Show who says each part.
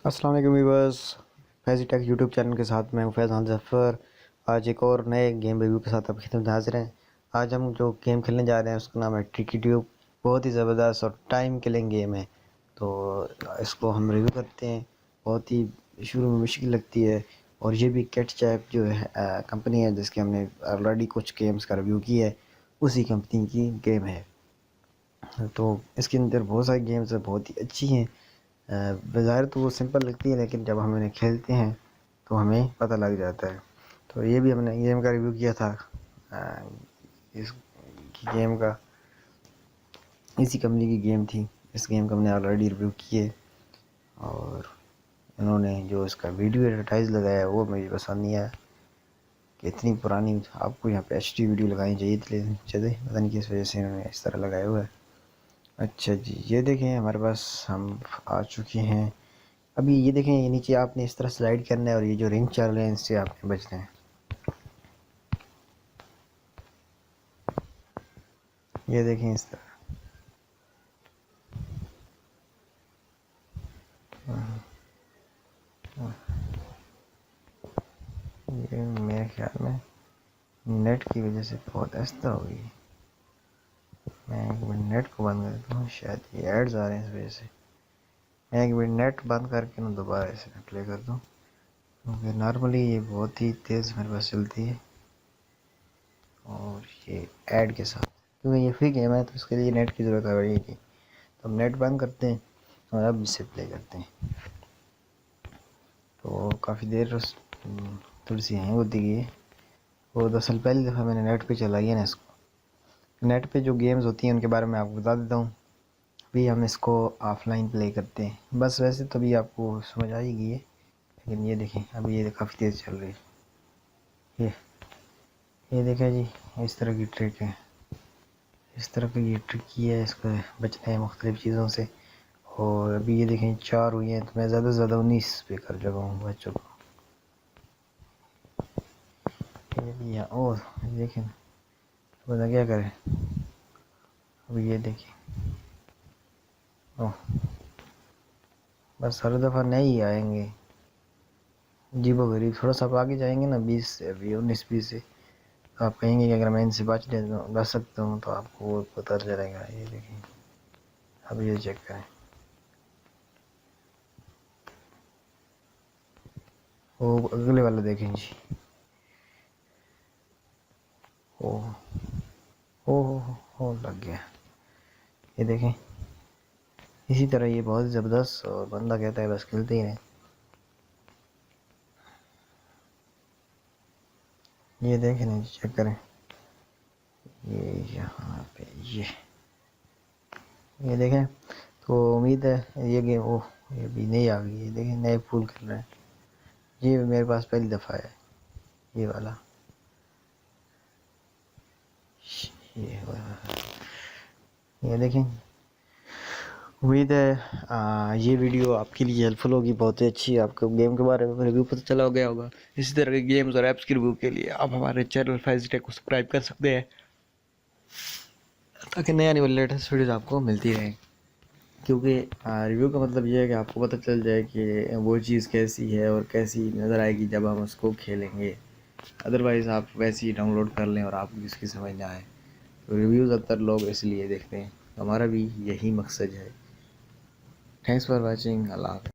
Speaker 1: अस्सलाम वालेकुम viewers, Faizi take YouTube channel के साथ मैं हूं फैज़ान ज़फ़र। आज एक और नए गेम रिव्यू के साथ आपकी खिदमत में हाज़िर हैं। आज हम जो गेम खेलने जा रहे हैं उसका नाम है ट्रिकी ट्यूब। बहुत ही ज़बरदस्त और टाइम किलिंग गेम है, तो इसको हम रिव्यू करते हैं। बहुत ही शुरू में मुश्किल लगती है, और ये भी कैटचैप जो है कंपनी है जिसकी हमने ऑलरेडी कुछ गेम्स का रिव्यू किया है, उसी कंपनी की गेम है। तो इसके अंदर बहुत सारी गेम्स है, बहुत ही अच्छी हैं। बज़ाहिर तो वो सिंपल लगती है, लेकिन जब हम इन्हें खेलते हैं तो हमें पता लग जाता है। तो ये भी हमने गेम का रिव्यू किया था, इस गेम का, इसी कंपनी की गेम थी। इस गेम का हमने ऑलरेडी रिव्यू किए, और इन्होंने जो इसका वीडियो एडवर्टाइज लगाया है वो मुझे पसंद नहीं आया कि इतनी पुरानी, आपको यहाँ पे एचडी वीडियो लगानी चाहिए थी, चले पता नहीं किस वजह से इन्होंने इस तरह लगाया हुआ है। अच्छा जी, ये देखें हमारे पास हम आ चुके हैं। अभी ये देखें, ये नीचे आपने इस तरह स्लाइड करना है, और ये जो रिंग चल रहे हैं इससे आपने बचना है। ये देखें इस तरह। ये मेरे ख्याल में नेट की वजह से बहुत ऐसा हो गई। मैं एक मिनट नेट को बंद कर देता हूँ, शायद ये एड्स आ रहे हैं इस वजह से। मैं एक मिनट नेट बंद करके ना दोबारा इसे प्ले कर दूँ, क्योंकि नॉर्मली ये बहुत ही तेज़ मेरे पास चलती है, और ये ऐड के साथ, क्योंकि ये फ्री गेम है तो इसके लिए नेट की ज़रूरत पड़ेगी। तो हम नेट बंद करते हैं और अब इसे प्ले करते हैं। तो काफ़ी देर थोड़ी सी हैंग होती गई है। वो दरअसल पहली दफ़ा मैंने नेट पे चलाई है ना इसको। नेट पे जो गेम्स होती हैं उनके बारे में आपको बता देता हूँ। अभी हम इसको ऑफलाइन प्ले करते हैं, बस वैसे तो अभी आपको समझ आएगी है, लेकिन ये देखें अभी ये काफ़ी तेज़ चल रही है। ये देखें जी, इस तरह की ट्रिक है, इस तरह की ये ट्रिक की है, इसको बचना है मुख्तलिफ़ चीज़ों से। और अभी ये देखें 4 हुई हैं, तो मैं ज़्यादा से ज़्यादा 19 पे कर चुका हूँ बच्चों को। ये भी यहाँ, ओह देखें तो बता क्या करें। अभी ये देखिए, ओह बस हर दफ़ा नहीं आएंगे जी, वो गरीब थोड़ा सा आप आगे जाएंगे ना 20 से, अभी 19-20 से, तो आप कहेंगे कि अगर मैं इनसे बच सकता हूँ तो आपको वो पता चलेगा। ये देखिए, अब ये चेक करें, वो अगले वाला देखें जी। ओह हो लग गया। ये देखें, इसी तरह ये बहुत ज़बरदस्त, और बंदा कहता है बस खेलते ही रहें। ये देखें ना, चेक करें, ये यहाँ पे ये देखें। तो उम्मीद है ये गेम, ओह ये भी नहीं आ गई। ये देखें नए फूल कर रहे हैं। ये मेरे पास पहली दफ़ा है ये वाला। ये ये देखें। उम्मीद है ये वीडियो आपके लिए हेल्पफुल होगी, बहुत ही अच्छी। आपको गेम के बारे में रिव्यू पता चला गया होगा। इसी तरह के गेम्स और ऐप्स के रिव्यू के लिए आप हमारे चैनल फैज़ी टेक को सब्सक्राइब कर सकते हैं, ताकि नई आने वाली लेटेस्ट वीडियोस आपको मिलती रहें। क्योंकि रिव्यू का मतलब ये है कि आपको पता चल जाए कि वो चीज़ कैसी है और कैसी नज़र आएगी जब हम उसको खेलेंगे। अदरवाइज़ आप वैसे ही डाउनलोड कर लें और आपको इसकी समझ ना आए। तो रिव्यू ज़्यादातर लोग इसलिए देखते हैं, हमारा भी यही मकसद है। Thanks for watching. अल्लाह हाफ़िज़।